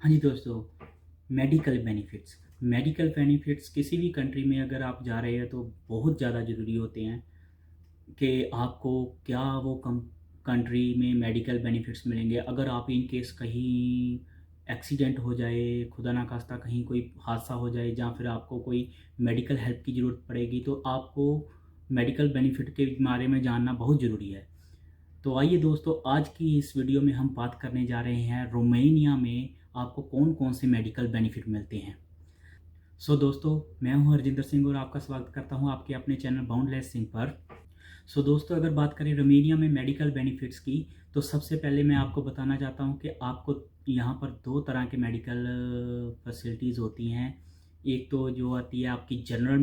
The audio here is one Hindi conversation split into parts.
हाँ जी दोस्तों, मेडिकल बेनिफिट्स किसी भी कंट्री में अगर आप जा रहे हैं तो बहुत ज़्यादा ज़रूरी होते हैं कि आपको क्या वो कंट्री में मेडिकल बेनिफिट्स मिलेंगे। अगर आप इन केस कहीं एक्सीडेंट हो जाए, खुदा ना खास्ता कहीं कोई हादसा हो जाए, या फिर आपको कोई मेडिकल हेल्प की ज़रूरत पड़ेगी, तो आपको मेडिकल बेनिफिट के बारे में जानना बहुत ज़रूरी है। तो आइए दोस्तों, आज की इस वीडियो में हम बात करने जा रहे हैं रोमेनिया में आपको कौन कौन से मेडिकल बेनिफिट मिलते हैं। दोस्तों, मैं हूं हरजिंदर सिंह और आपका स्वागत करता हूं आपके अपने चैनल बाउंडलेस सिंह पर। दोस्तों, अगर बात करें रोमेनिया में मेडिकल बेनिफिट्स की, तो सबसे पहले मैं आपको बताना चाहता हूं कि आपको यहाँ पर दो तरह के मेडिकल फैसिलिटीज़ होती हैं। एक तो जो आती है आपकी जनरल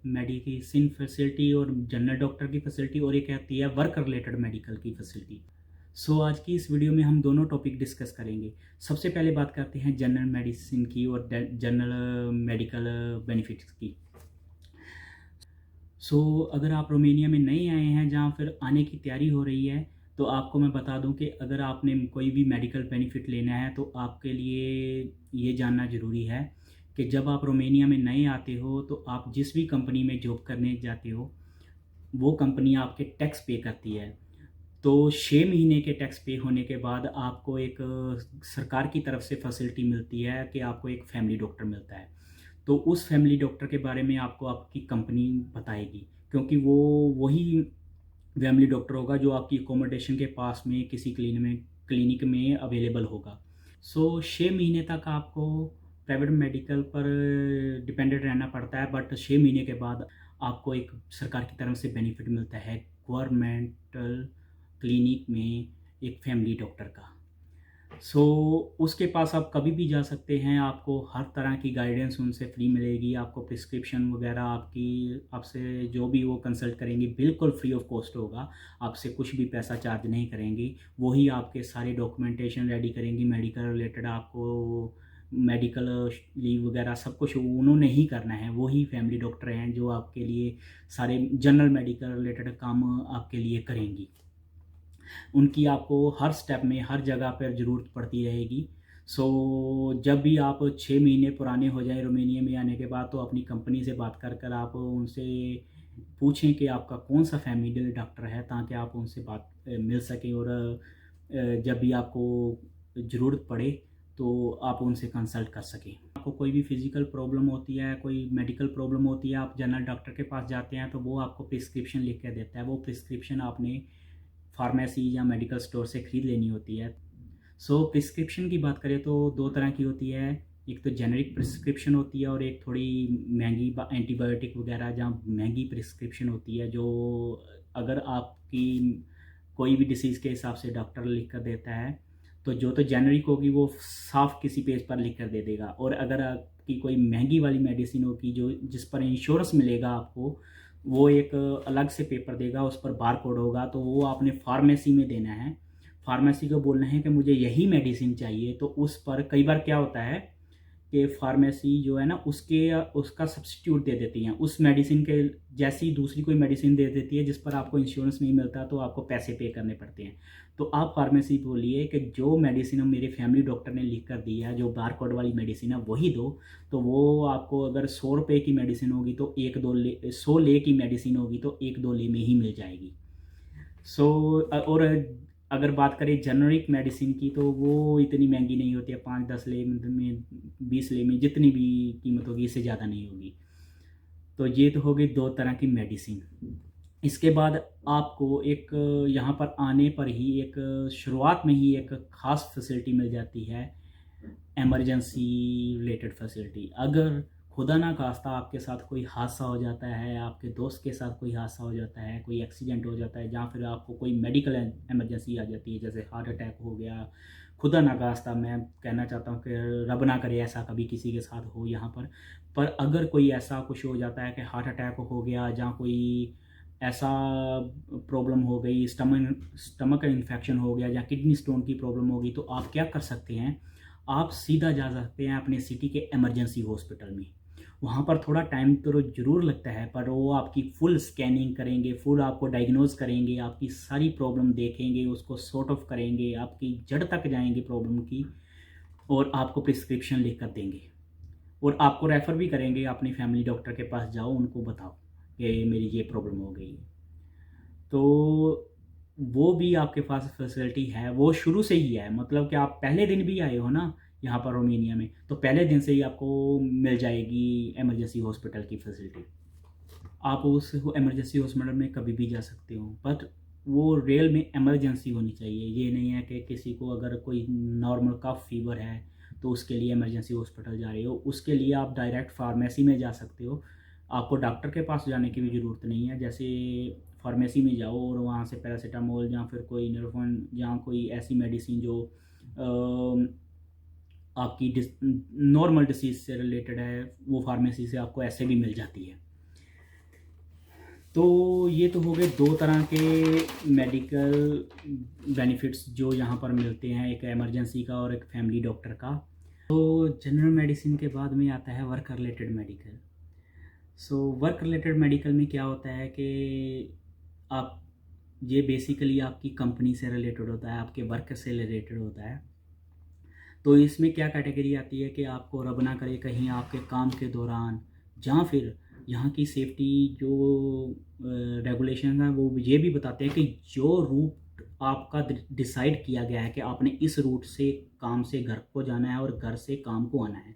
मेडिसिन फैसिलिटी और जनरल डॉक्टर की फैसिलिटी, और एक आती है वर्क रिलेटेड मेडिकल की फैसिलिटी। आज की इस वीडियो में हम दोनों टॉपिक डिस्कस करेंगे। सबसे पहले बात करते हैं जनरल मेडिसिन की और जनरल मेडिकल बेनिफिट्स की। अगर आप रोमेनिया में नए आए हैं, जहाँ फिर आने की तैयारी हो रही है, तो आपको मैं बता दूं कि अगर आपने कोई भी मेडिकल बेनिफिट लेना है तो आपके लिए ये जानना ज़रूरी है कि जब आप रोमेनिया में नए आते हो तो आप जिस भी कंपनी में जॉब करने जाते हो, वो कंपनी आपके टैक्स पे करती है। तो 6 महीने के टैक्स पे होने के बाद आपको एक सरकार की तरफ से फैसिलिटी मिलती है कि आपको एक फैमिली डॉक्टर मिलता है। तो उस फैमिली डॉक्टर के बारे में आपको आपकी कंपनी बताएगी, क्योंकि वो वही फैमिली डॉक्टर होगा जो आपकी अकोमोडेशन के पास में किसी क्लिनिक में अवेलेबल होगा। 6 महीने तक आपको प्राइवेट मेडिकल पर डिपेंडेंट रहना पड़ता है, बट 6 महीने के बाद आपको एक सरकार की तरफ से बेनिफिट मिलता है गवर्नमेंटल क्लिनिक में एक फैमिली डॉक्टर का। उसके पास आप कभी भी जा सकते हैं, आपको हर तरह की गाइडेंस उनसे फ्री मिलेगी। आपको प्रिस्क्रिप्शन वगैरह आपसे जो भी वो कंसल्ट करेंगी बिल्कुल फ्री ऑफ कॉस्ट होगा। आपसे कुछ भी पैसा चार्ज नहीं करेंगी। वही आपके सारे डॉक्यूमेंटेशन रेडी करेंगी, मेडिकल रिलेटेड आपको मेडिकल लीव वगैरह सब कुछ उन्होंने ही करना है। वही फैमिली डॉक्टर हैं जो आपके लिए सारे जनरल मेडिकल रिलेटेड काम आपके लिए करेंगी। उनकी आपको हर स्टेप में हर जगह पर ज़रूरत पड़ती रहेगी। जब भी आप 6 महीने पुराने हो जाए रोमेनिया में आने के बाद, तो अपनी कंपनी से बात कर कर आप उनसे पूछें कि आपका कौन सा फैमिली डॉक्टर है, ताकि आप उनसे बात मिल सकें। और जब भी आपको ज़रूरत पड़े तो आप उनसे कंसल्ट कर सकें। आपको कोई भी फिज़िकल प्रॉब्लम होती है, कोई मेडिकल प्रॉब्लम होती है, आप जनरल डॉक्टर के पास जाते हैं तो वो आपको प्रिस्क्रिप्शन लिख के देता है। वो प्रिस्क्रिप्शन आपने फार्मेसी या मेडिकल स्टोर से ख़रीद लेनी होती है। प्रिस्क्रिप्शन की बात करें तो दो तरह की होती है। एक तो जेनेरिक प्रिस्क्रिप्शन होती है और एक थोड़ी महंगी एंटीबायोटिक वगैरह जहाँ महंगी प्रिस्क्रिप्शन होती है, जो अगर आपकी कोई भी डिसीज़ के हिसाब से डॉक्टर लिख कर देता है, तो जो तो जेनेरिक होगी वो साफ किसी पेज पर लिख कर दे देगा। और अगर आपकी कोई महंगी वाली मेडिसिन होगी जो जिस पर इंश्योरेंस मिलेगा आपको, वो एक अलग से पेपर देगा, उस पर बार कोड होगा, तो वो आपने फार्मेसी में देना है। फार्मेसी को बोलना है कि मुझे यही मेडिसिन चाहिए। तो उस पर कई बार क्या होता है कि फार्मेसी जो है ना, उसका सब्स्टिट्यूट दे देती हैं उस मेडिसिन के, जैसी दूसरी कोई मेडिसिन दे देती है जिस पर आपको इंश्योरेंस नहीं मिलता, तो आपको पैसे पे करने पड़ते हैं। तो आप फार्मेसी बोलिए कि जो मेडिसिन मेरे फैमिली डॉक्टर ने लिख कर दी है, जो बार कोड वाली मेडिसिन है वही दो। तो वो आपको अगर 100 रुपये की मेडिसिन होगी तो 100 ले की मेडिसिन होगी तो 1-2 ले में ही मिल जाएगी। और अगर बात करें जेनरिक मेडिसिन की, तो वो इतनी महंगी नहीं होती है। 5-10 ले में, 20 ले में, जितनी भी कीमत होगी इससे ज़्यादा नहीं होगी। तो ये तो हो गई दो तरह की मेडिसिन। इसके बाद आपको एक यहाँ पर आने पर ही एक शुरुआत में ही एक ख़ास फैसिलिटी मिल जाती है, इमरजेंसी रिलेटेड फैसिलिटी। अगर खुदा ना खास्ता आपके साथ कोई हादसा हो जाता है, आपके दोस्त के साथ कोई हादसा हो जाता है, कोई एक्सीडेंट हो जाता है, या फिर आपको कोई मेडिकल इमरजेंसी आ जाती है, जैसे हार्ट अटैक हो गया, खुदा ना खास्ता, मैं कहना चाहता हूँ कि रब ना करे ऐसा कभी किसी के साथ हो यहाँ पर अगर कोई ऐसा कुछ हो जाता है कि हार्ट अटैक हो गया, या कोई ऐसा प्रॉब्लम हो गई, स्टमक इन्फेक्शन हो गया, या किडनी स्टोन की प्रॉब्लम होगी, तो आप क्या कर सकते हैं, आप सीधा जा सकते हैं अपने सिटी के इमरजेंसी हॉस्पिटल में। वहाँ पर थोड़ा टाइम तो ज़रूर लगता है, पर वो आपकी फुल स्कैनिंग करेंगे, फुल आपको डायग्नोज करेंगे, आपकी सारी प्रॉब्लम देखेंगे, उसको सॉर्ट ऑफ करेंगे, आपकी जड़ तक जाएंगे प्रॉब्लम की। और आपको प्रिस्क्रिप्शन लिख कर देंगे और आपको रेफ़र भी करेंगे, अपनी फैमिली डॉक्टर के पास जाओ, उनको बताओ कि मेरी ये प्रॉब्लम हो गई है। तो वो भी आपके पास फैसिलिटी है, वो शुरू से ही है, मतलब कि आप पहले दिन भी आए हो ना यहाँ पर रोमेनिया में, तो पहले दिन से ही आपको मिल जाएगी इमरजेंसी हॉस्पिटल की फैसिलिटी। आप उस इमरजेंसी हॉस्पिटल में कभी भी जा सकते हो, बट वो रियल में इमरजेंसी होनी चाहिए। ये नहीं है कि किसी को अगर कोई नॉर्मल कफ फीवर है तो उसके लिए इमरजेंसी हॉस्पिटल जा रहे हो, उसके लिए आप डायरेक्ट फार्मेसी में जा सकते हो। आपको डॉक्टर के पास जाने की भी ज़रूरत नहीं है। जैसे फार्मेसी में जाओ और वहाँ से पैरासीटामोल या फिर कोई न्यूरोफोन या कोई ऐसी मेडिसिन जो आपकी नॉर्मल डिसीज़ से रिलेटेड है, वो फार्मेसी से आपको ऐसे भी मिल जाती है। तो ये तो हो गए दो तरह के मेडिकल बेनिफिट्स जो यहाँ पर मिलते हैं, एक इमरजेंसी का और एक फैमिली डॉक्टर का। तो जनरल मेडिसिन के बाद में आता है work related medical. So work related medical में क्या होता है कि आप ये बेसिकली आपकी कंपनी से रिलेटेड होता है, आपके वर्क से रिलेटेड होता है। तो इसमें क्या कैटेगरी आती है कि आपको रब ना करे कहीं आपके काम के दौरान या फिर यहाँ की सेफ्टी जो रेगुलेशन है वो ये भी बताते हैं कि जो रूट आपका डिसाइड किया गया है कि आपने इस रूट से काम से घर को जाना है और घर से काम को आना है,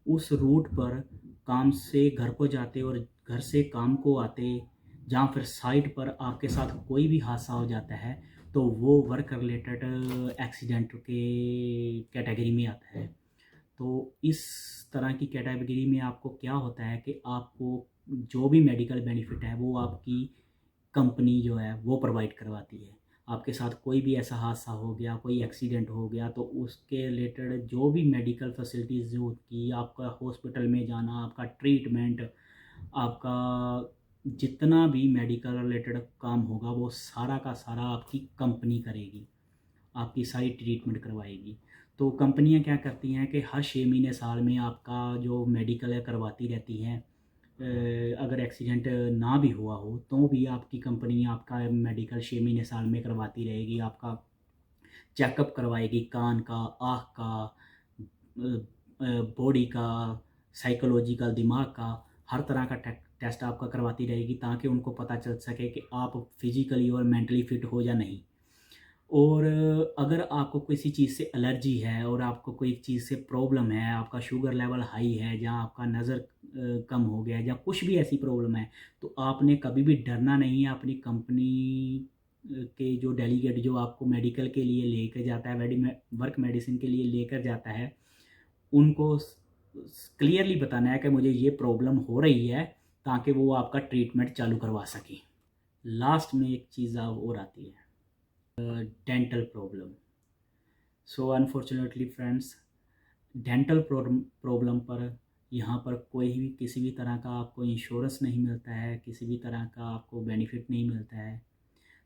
उस रूट पर काम से घर को जाते और घर से काम को आते जहाँ फिर साइट पर आपके साथ कोई भी हादसा हो जाता है तो वो वर्क रिलेटेड एक्सीडेंट के कैटेगरी में आता है। तो इस तरह की कैटेगरी में आपको क्या होता है कि आपको जो भी मेडिकल बेनिफिट है वो आपकी कंपनी जो है वो प्रोवाइड करवाती है। आपके साथ कोई भी ऐसा हादसा हो गया, कोई एक्सीडेंट हो गया, तो उसके रिलेटेड जो भी मेडिकल फैसिलिटीज़ जो होती है, आपका हॉस्पिटल में जाना, आपका ट्रीटमेंट, आपका जितना भी मेडिकल रिलेटेड काम होगा वो सारा का सारा आपकी कंपनी करेगी, आपकी सारी ट्रीटमेंट करवाएगी। तो कंपनियां क्या करती हैं कि हर 6 महीने साल में आपका जो मेडिकल है करवाती रहती हैं। अगर एक्सीडेंट ना भी हुआ हो तो भी आपकी कंपनी आपका मेडिकल 6 महीने साल में करवाती रहेगी, आपका चेकअप करवाएगी, कान का, आँख का, बॉडी का, साइकोलॉजिकल, दिमाग का, हर तरह का टेस्ट आपका करवाती रहेगी ताकि उनको पता चल सके कि आप फिजिकली और मेंटली फिट हो या नहीं। और अगर आपको किसी चीज़ से एलर्जी है और आपको कोई चीज़ से प्रॉब्लम है, आपका शुगर लेवल हाई है या आपका नज़र कम हो गया है या कुछ भी ऐसी प्रॉब्लम है, तो आपने कभी भी डरना नहीं है। अपनी कंपनी के जो डेलीगेट जो आपको मेडिकल के लिए लेकर जाता है, वर्क मेडिसिन के लिए लेकर जाता है, उनको क्लियरली बताना है कि मुझे ये प्रॉब्लम हो रही है ताकि वो आपका ट्रीटमेंट चालू करवा सकें। लास्ट में एक चीज़ और आती है, dental problem. So unfortunately friends, dental problem पर यहाँ पर कोई भी किसी भी तरह का आपको इंश्योरेंस नहीं मिलता है, किसी भी तरह का आपको बेनिफिट नहीं मिलता है।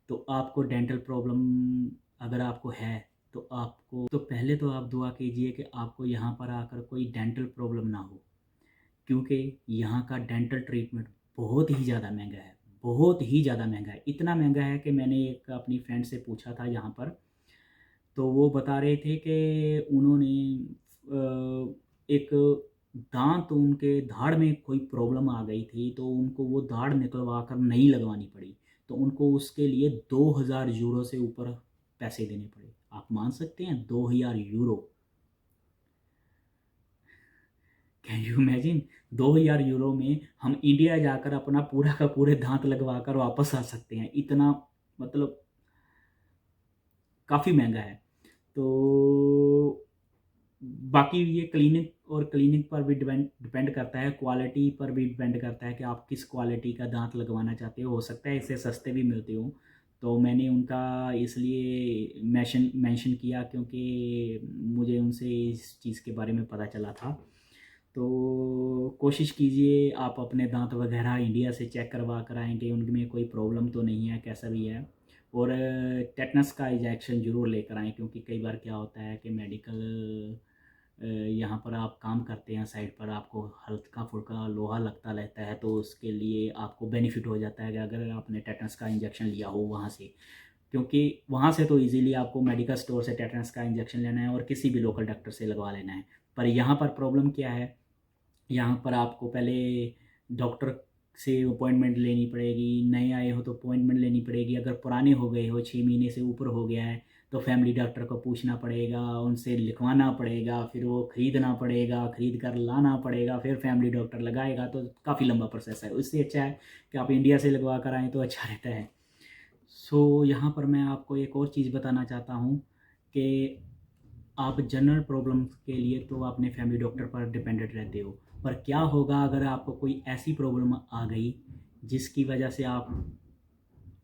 तो आपको डेंटल प्रॉब्लम अगर आपको है तो आपको तो पहले तो आप दुआ कीजिए कि आपको यहाँ पर आकर कोई डेंटल प्रॉब्लम ना हो, क्योंकि यहाँ का डेंटल ट्रीटमेंट बहुत ही ज़्यादा महंगा है, बहुत ही ज़्यादा महंगा है। इतना महंगा है कि मैंने एक अपनी फ्रेंड से पूछा था यहाँ पर, तो वो बता रहे थे कि उन्होंने एक दांत उनके दाढ़ में कोई प्रॉब्लम आ गई थी तो उनको वो दाढ़ निकलवा कर नई लगवानी पड़ी, तो उनको उसके लिए 2000 यूरो से ऊपर पैसे देने पड़े। आप मान सकते हैं 2000 euro? Can you imagine? 2000 euro में हम इंडिया जाकर अपना पूरा का पूरे दांत लगवा कर वापस आ सकते हैं, इतना मतलब काफ़ी महंगा है। तो बाकी ये क्लिनिक पर भी डिपेंड करता है, क्वालिटी पर भी डिपेंड करता है कि आप किस क्वालिटी का दांत लगवाना चाहते हो सकता है इससे सस्ते भी मिलते हो। तो मैंने उनका इसलिए मेंशन किया क्योंकि मुझे उनसे इस चीज़ के बारे में पता चला था। तो कोशिश कीजिए आप अपने दांत वगैरह इंडिया से चेक करवा कर आएँगे, उनमें कोई प्रॉब्लम तो नहीं है, कैसा भी है। और टेटनस का इंजेक्शन ज़रूर लेकर आएँ, क्योंकि कई बार क्या होता है कि मेडिकल यहाँ पर आप काम करते हैं साइट पर, आपको हल्का-फुल्का लोहा लगता रहता है, तो उसके लिए आपको बेनिफिट हो जाता है कि अगर आपने टेटनस का इंजेक्शन लिया हो वहाँ से। क्योंकि वहाँ से तो इजीली आपको मेडिकल स्टोर से टेटनस का इंजेक्शन लेना है और किसी भी लोकल डॉक्टर से लगवा लेना है। पर यहाँ पर प्रॉब्लम क्या है, यहाँ पर आपको पहले डॉक्टर से अपॉइंटमेंट लेनी पड़ेगी, नए आए हो तो अपॉइंटमेंट लेनी पड़ेगी, अगर पुराने हो गए हो 6 महीने से ऊपर हो गया है तो फैमिली डॉक्टर को पूछना पड़ेगा, उनसे लिखवाना पड़ेगा, फिर वो ख़रीदना पड़ेगा, ख़रीद कर लाना पड़ेगा, फिर फैमिली डॉक्टर लगाएगा, तो काफ़ी लंबा प्रोसेस है। उससे अच्छा है कि आप इंडिया से लगवा कर आएँ तो अच्छा रहता है। सो यहाँ पर मैं आपको एक और चीज़ बताना चाहता हूँ कि आप जनरल प्रॉब्लम्स के लिए तो अपने फैमिली डॉक्टर पर डिपेंडेंट रहते हो, पर क्या होगा अगर आपको कोई ऐसी प्रॉब्लम आ गई जिसकी वजह से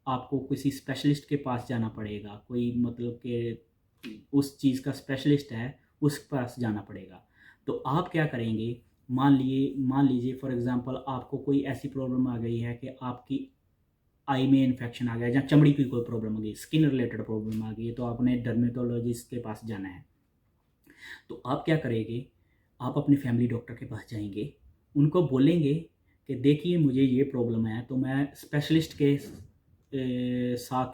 आपको किसी स्पेशलिस्ट के पास जाना पड़ेगा, कोई मतलब कि उस चीज़ का स्पेशलिस्ट है, उस पास जाना पड़ेगा। तो आप क्या करेंगे? मान लीजिए फॉर एग्ज़ाम्पल आपको कोई ऐसी प्रॉब्लम आ गई है कि आपकी आई में इन्फेक्शन आ गया, या चमड़ी की कोई प्रॉब्लम आ गई, स्किन रिलेटेड प्रॉब्लम आ गई है, तो आपने डर्मेटोलॉजिस्ट के पास जाना है। तो आप क्या करेंगे? आप अपने फैमिली डॉक्टर के पास जाएँगे, उनको बोलेंगे कि देखिए मुझे ये प्रॉब्लम है, तो मैं स्पेशलिस्ट के साथ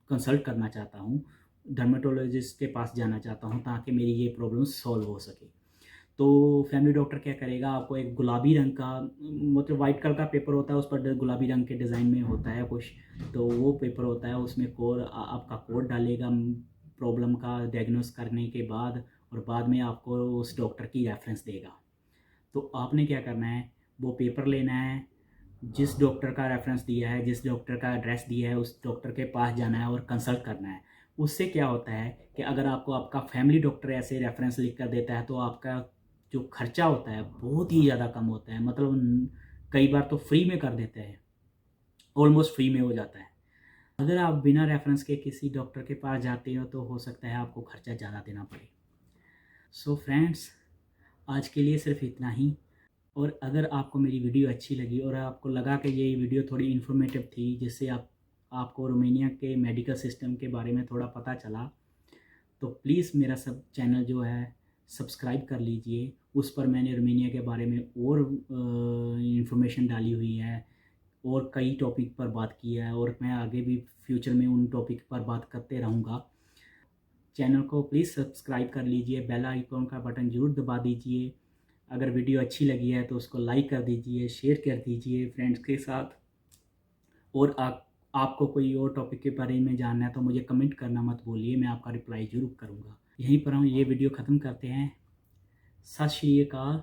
कंसल्ट करना चाहता हूँ, डर्मेटोलॉजिस्ट के पास जाना चाहता हूँ ताकि मेरी ये प्रॉब्लम सॉल्व हो सके। तो फैमिली डॉक्टर क्या करेगा, आपको एक गुलाबी रंग का मतलब वाइट कलर का पेपर होता है, उस पर गुलाबी रंग के डिज़ाइन में होता है कुछ, तो वो पेपर होता है, उसमें आपका कोड डालेगा प्रॉब्लम का डायग्नोस करने के बाद, और बाद में आपको उस डॉक्टर की रेफरेंस देगा। तो आपने क्या करना है, वो पेपर लेना है, जिस डॉक्टर का रेफरेंस दिया है, जिस डॉक्टर का एड्रेस दिया है, उस डॉक्टर के पास जाना है और कंसल्ट करना है। उससे क्या होता है कि अगर आपको आपका फैमिली डॉक्टर ऐसे रेफरेंस लिख कर देता है तो आपका जो खर्चा होता है बहुत ही ज़्यादा कम होता है, मतलब कई बार तो फ्री में कर देते हैं, ऑलमोस्ट फ्री में हो जाता है। अगर आप बिना रेफरेंस के किसी डॉक्टर के पास जाते हो तो हो सकता है आपको खर्चा ज़्यादा देना पड़े। सो फ्रेंड्स, आज के लिए सिर्फ इतना ही। और अगर आपको मेरी वीडियो अच्छी लगी और आपको लगा कि ये वीडियो थोड़ी इन्फॉर्मेटिव थी, जिससे आपको रोमानिया के मेडिकल सिस्टम के बारे में थोड़ा पता चला, तो प्लीज़ मेरा सब चैनल जो है सब्सक्राइब कर लीजिए। उस पर मैंने रोमानिया के बारे में और इन्फॉर्मेशन डाली हुई है, और कई टॉपिक पर बात की है, और मैं आगे भी फ्यूचर में उन टॉपिक पर बात करते रहूँगा। चैनल को प्लीज़ सब्सक्राइब कर लीजिए, बेल आइकॉन का बटन ज़रूर दबा दीजिए। अगर वीडियो अच्छी लगी है तो उसको लाइक कर दीजिए, शेयर कर दीजिए फ्रेंड्स के साथ। और आपको कोई और टॉपिक के बारे में जानना है तो मुझे कमेंट करना मत भूलिए, मैं आपका रिप्लाई ज़रूर करूँगा। यहीं पर हम ये वीडियो ख़त्म करते हैं। सत श्री अकाल।